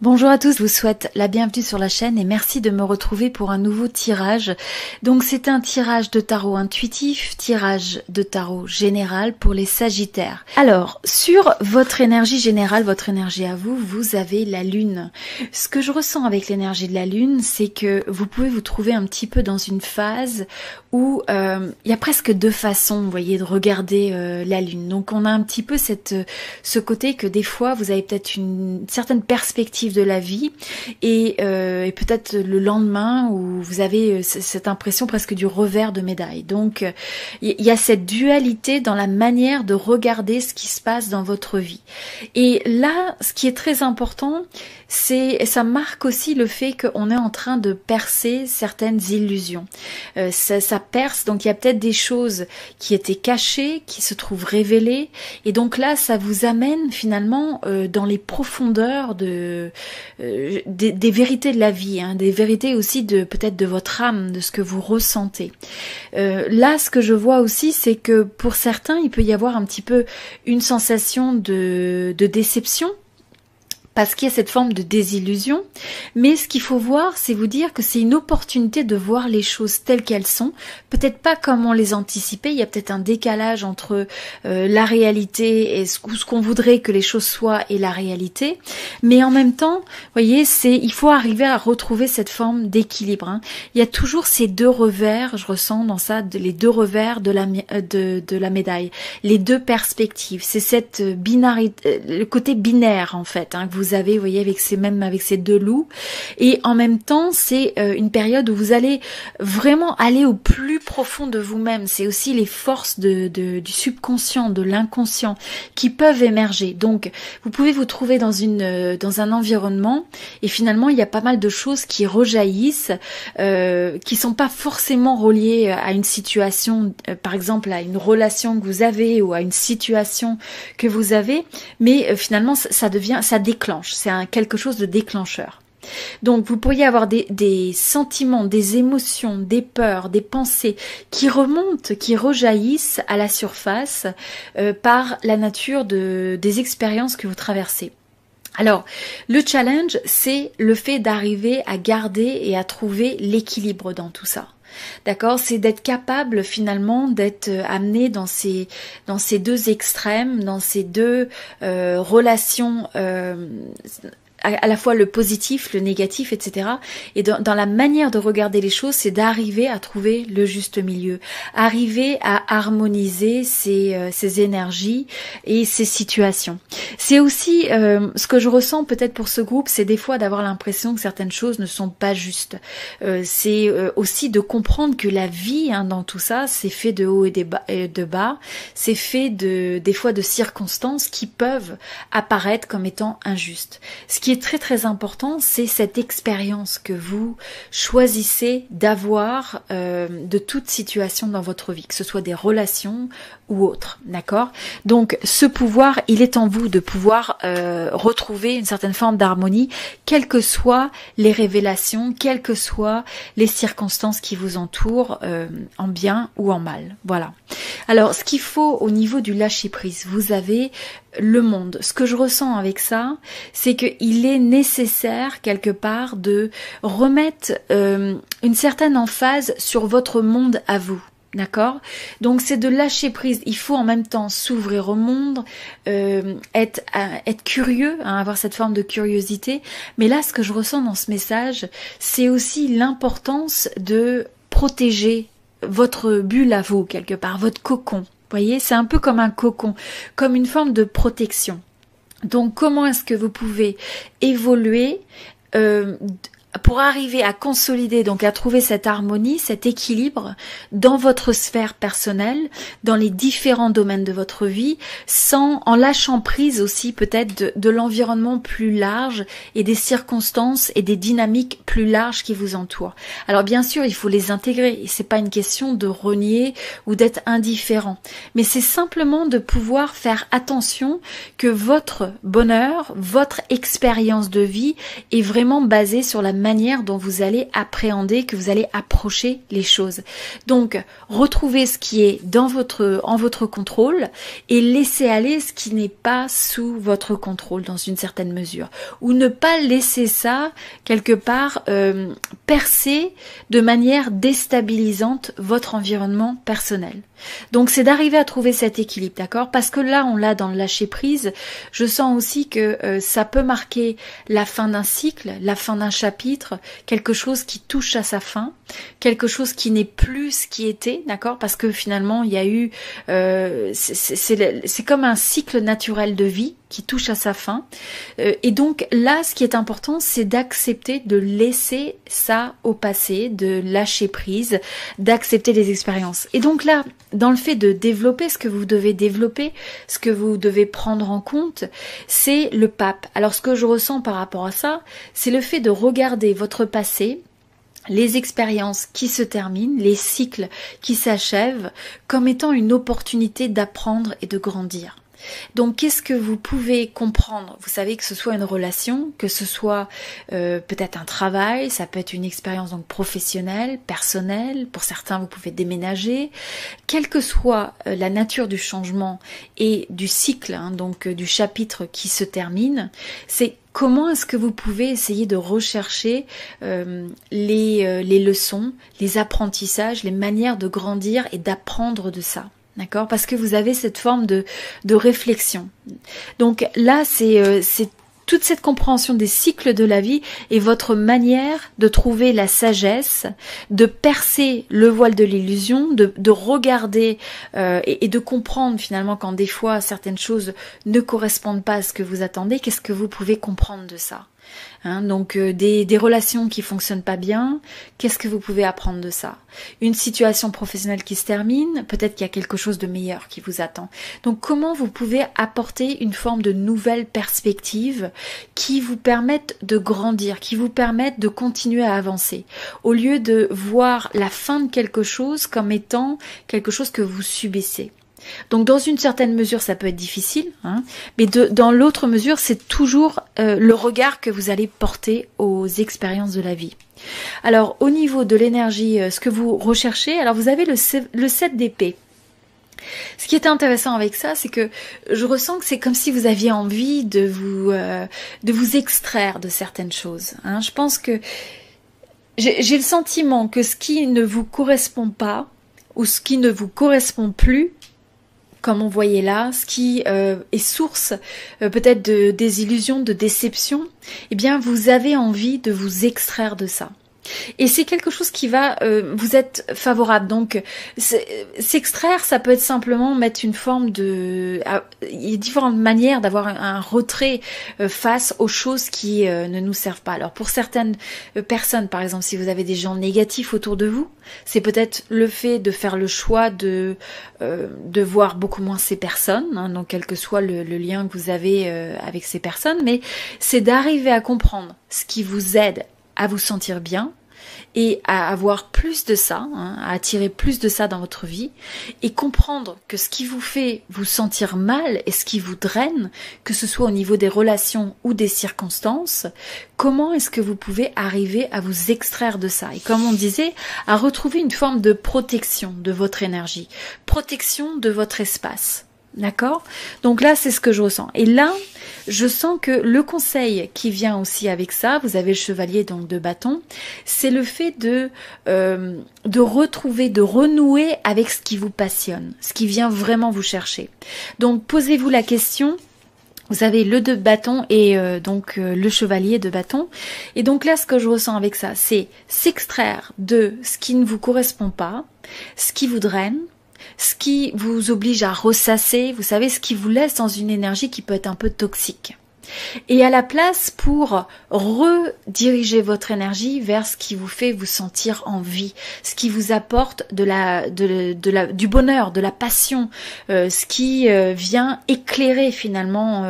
Bonjour à tous, je vous souhaite la bienvenue sur la chaîne et merci de me retrouver pour un nouveau tirage. Donc c'est un tirage de tarot intuitif, tirage de tarot général pour les Sagittaires. Alors, sur votre énergie générale, votre énergie à vous, vous avez la Lune. Ce que je ressens avec l'énergie de la Lune, c'est que vous pouvez vous trouver un petit peu dans une phase où il y a presque deux façons, vous voyez, de regarder la Lune. Donc on a un petit peu ce côté que des fois vous avez peut-être une certaine perspective de la vie et peut-être le lendemain où vous avez cette impression presque du revers de médaille. Donc il y a cette dualité dans la manière de regarder ce qui se passe dans votre vie. Et là, ce qui est très important, ça marque aussi le fait qu'on est en train de percer certaines illusions. Ça perce, donc il y a peut-être des choses qui étaient cachées, qui se trouvent révélées, et donc là, ça vous amène finalement dans les profondeurs des vérités de la vie, hein, des vérités aussi peut-être de votre âme, de ce que vous ressentez. Là, ce que je vois aussi, c'est que pour certains, il peut y avoir un petit peu une sensation de déception, parce qu'il y a cette forme de désillusion, mais ce qu'il faut voir, c'est vous dire que c'est une opportunité de voir les choses telles qu'elles sont, peut-être pas comme on les anticipait, il y a peut-être un décalage entre la réalité et ce qu'on voudrait que les choses soient et la réalité, mais en même temps, vous voyez, il faut arriver à retrouver cette forme d'équilibre, hein. Il y a toujours ces deux revers, je ressens dans ça, les deux revers de la médaille, les deux perspectives, c'est cette binarité, le côté binaire en fait, hein, que vous avez, vous voyez, avec ces deux loups, et en même temps c'est une période où vous allez vraiment aller au plus profond de vous-même. C'est aussi les forces du subconscient, de l'inconscient qui peuvent émerger. Donc vous pouvez vous trouver dans un environnement et finalement il y a pas mal de choses qui rejaillissent, qui sont pas forcément reliées à une situation, par exemple à une relation que vous avez ou à une situation que vous avez, mais finalement ça déclenche. C'est quelque chose de déclencheur. Donc vous pourriez avoir des sentiments, des émotions, des peurs, des pensées qui remontent, qui rejaillissent à la surface par la nature des expériences que vous traversez. Alors, le challenge, c'est le fait d'arriver à garder et à trouver l'équilibre dans tout ça. D'accord, c'est d'être capable finalement d'être amené dans ces deux extrêmes, dans ces deux relations, à la fois le positif, le négatif, etc. Et dans la manière de regarder les choses, c'est d'arriver à trouver le juste milieu, arriver à harmoniser ces énergies et ces situations. C'est aussi ce que je ressens peut-être pour ce groupe, c'est des fois d'avoir l'impression que certaines choses ne sont pas justes. C'est aussi de comprendre que la vie, hein, dans tout ça, c'est fait de haut et de bas, c'est fait des fois de circonstances qui peuvent apparaître comme étant injustes. Ce qui est très très important, c'est cette expérience que vous choisissez d'avoir de toute situation dans votre vie, que ce soit des relations ou autres, d'accord? Donc ce pouvoir, il est en vous de pouvoir retrouver une certaine forme d'harmonie, quelles que soient les révélations, quelles que soient les circonstances qui vous entourent, en bien ou en mal. Voilà. Alors ce qu'il faut au niveau du lâcher-prise, vous avez le monde. Ce que je ressens avec ça, c'est qu'il est nécessaire quelque part de remettre une certaine emphase sur votre monde à vous. D'accord? Donc c'est de lâcher prise. Il faut en même temps s'ouvrir au monde, être curieux, hein, avoir cette forme de curiosité. Mais là, ce que je ressens dans ce message, c'est aussi l'importance de protéger votre bulle à vous, quelque part, votre cocon. Vous voyez, c'est un peu comme un cocon, comme une forme de protection. Donc comment est-ce que vous pouvez évoluer pour arriver à consolider, donc à trouver cette harmonie, cet équilibre dans votre sphère personnelle, dans les différents domaines de votre vie, en lâchant prise aussi peut-être de l'environnement plus large et des circonstances et des dynamiques plus larges qui vous entourent. Alors bien sûr, il faut les intégrer, et c'est pas une question de renier ou d'être indifférent, mais c'est simplement de pouvoir faire attention que votre bonheur, votre expérience de vie est vraiment basée sur la manière dont vous allez appréhender, que vous allez approcher les choses. Donc, retrouvez ce qui est en votre contrôle et laissez aller ce qui n'est pas sous votre contrôle dans une certaine mesure. Ou ne pas laisser ça, quelque part, percer de manière déstabilisante votre environnement personnel. Donc c'est d'arriver à trouver cet équilibre, d'accord? Parce que là, on l'a dans le lâcher prise. Je sens aussi que ça peut marquer la fin d'un cycle, la fin d'un chapitre, quelque chose qui touche à sa fin, quelque chose qui n'est plus ce qui était, d'accord? Parce que finalement, il y a eu, c'est comme un cycle naturel de vie qui touche à sa fin. Et donc là, ce qui est important, c'est d'accepter de laisser ça au passé, de lâcher prise, d'accepter les expériences. Et donc là, dans le fait de développer ce que vous devez développer, ce que vous devez prendre en compte, c'est le pape. Alors ce que je ressens par rapport à ça, c'est le fait de regarder votre passé, les expériences qui se terminent, les cycles qui s'achèvent, comme étant une opportunité d'apprendre et de grandir. Donc, qu'est-ce que vous pouvez comprendre? Vous savez, que ce soit une relation, que ce soit peut-être un travail, ça peut être une expérience donc professionnelle, personnelle. Pour certains, vous pouvez déménager. Quelle que soit la nature du changement et du cycle, donc du chapitre qui se termine, c'est comment est-ce que vous pouvez essayer de rechercher les leçons, les apprentissages, les manières de grandir et d'apprendre de ça. D'accord? Parce que vous avez cette forme de réflexion. Donc là, c'est toute cette compréhension des cycles de la vie et votre manière de trouver la sagesse, de percer le voile de l'illusion, de regarder et de comprendre finalement quand des fois certaines choses ne correspondent pas à ce que vous attendez, qu'est-ce que vous pouvez comprendre de ça? Donc des relations qui fonctionnent pas bien, qu'est-ce que vous pouvez apprendre de ça? Une situation professionnelle qui se termine, peut-être qu'il y a quelque chose de meilleur qui vous attend. Donc comment vous pouvez apporter une forme de nouvelle perspective qui vous permette de grandir, qui vous permette de continuer à avancer, au lieu de voir la fin de quelque chose comme étant quelque chose que vous subissez. Donc dans une certaine mesure ça peut être difficile, mais dans l'autre mesure c'est toujours le regard que vous allez porter aux expériences de la vie. Alors au niveau de l'énergie, ce que vous recherchez, alors vous avez le 7 d'épée. Ce qui est intéressant avec ça, c'est que je ressens que c'est comme si vous aviez envie de vous extraire de certaines choses. Je pense que j'ai le sentiment que ce qui ne vous correspond pas ou ce qui ne vous correspond plus, comme on voyait là, ce qui est source peut-être de désillusion, de déception, eh bien vous avez envie de vous extraire de ça. Et c'est quelque chose qui va vous être favorable. Donc s'extraire, ça peut être simplement mettre une forme de... Il y a différentes manières d'avoir un retrait face aux choses qui ne nous servent pas. Alors pour certaines personnes, par exemple, si vous avez des gens négatifs autour de vous, c'est peut-être le fait de faire le choix de voir beaucoup moins ces personnes, donc quel que soit le lien que vous avez avec ces personnes, mais c'est d'arriver à comprendre ce qui vous aide à vous sentir bien et à avoir plus de ça, à attirer plus de ça dans votre vie et comprendre que ce qui vous fait vous sentir mal et ce qui vous draine, que ce soit au niveau des relations ou des circonstances, comment est-ce que vous pouvez arriver à vous extraire de ça et comme on disait, à retrouver une forme de protection de votre énergie, protection de votre espace. D'accord? Donc là, c'est ce que je ressens. Et là, je sens que le conseil qui vient aussi avec ça, vous avez le chevalier donc de bâton, c'est le fait de retrouver, de renouer avec ce qui vous passionne, ce qui vient vraiment vous chercher. Donc, posez-vous la question. Vous avez le 2 de bâton et donc le chevalier de bâton. Et donc là, ce que je ressens avec ça, c'est s'extraire de ce qui ne vous correspond pas, ce qui vous draine, ce qui vous oblige à ressasser, vous savez, ce qui vous laisse dans une énergie qui peut être un peu toxique. Et à la place, pour rediriger votre énergie vers ce qui vous fait vous sentir en vie, ce qui vous apporte du bonheur, de la passion, ce qui vient éclairer finalement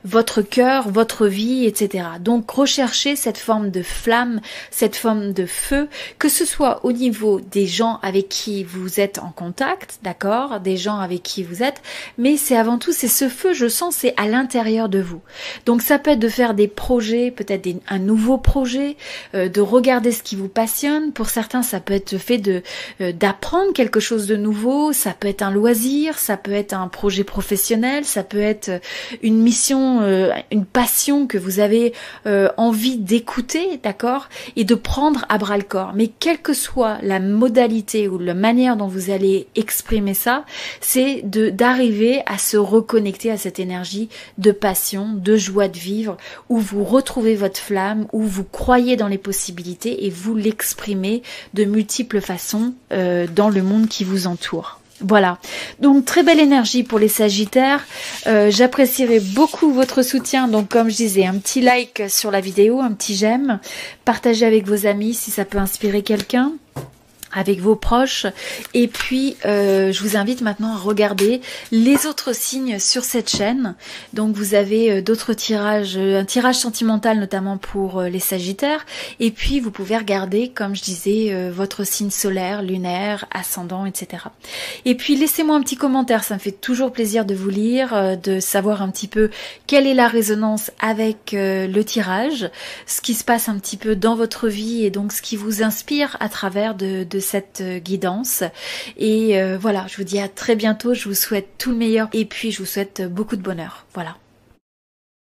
votre cœur, votre vie, etc. Donc recherchez cette forme de flamme, cette forme de feu, que ce soit au niveau des gens avec qui vous êtes en contact, d'accord, des gens avec qui vous êtes, mais c'est avant tout, c'est ce feu, je sens, c'est à l'intérieur de vous. Donc ça peut être de faire des projets, peut-être un nouveau projet, de regarder ce qui vous passionne. Pour certains, ça peut être le fait d'apprendre quelque chose de nouveau, ça peut être un loisir, ça peut être un projet professionnel, ça peut être une mission, une passion que vous avez envie d'écouter, d'accord, et de prendre à bras le corps. Mais quelle que soit la modalité ou la manière dont vous allez exprimer ça, c'est d'arriver à se reconnecter à cette énergie de passion, de joie de vivre, où vous retrouvez votre flamme, où vous croyez dans les possibilités et vous l'exprimez de multiples façons dans le monde qui vous entoure. Voilà, donc très belle énergie pour les Sagittaires. J'apprécierais beaucoup votre soutien, donc comme je disais, un petit like sur la vidéo, un petit j'aime, partagez avec vos amis si ça peut inspirer quelqu'un, avec vos proches, et puis je vous invite maintenant à regarder les autres signes sur cette chaîne. Donc vous avez d'autres tirages, un tirage sentimental notamment pour les Sagittaires, et puis vous pouvez regarder, comme je disais, votre signe solaire, lunaire, ascendant, etc. Et puis laissez-moi un petit commentaire, ça me fait toujours plaisir de vous lire, de savoir un petit peu quelle est la résonance avec le tirage, ce qui se passe un petit peu dans votre vie et donc ce qui vous inspire à travers de cette guidance. Et voilà, je vous dis à très bientôt, je vous souhaite tout le meilleur et puis je vous souhaite beaucoup de bonheur. Voilà.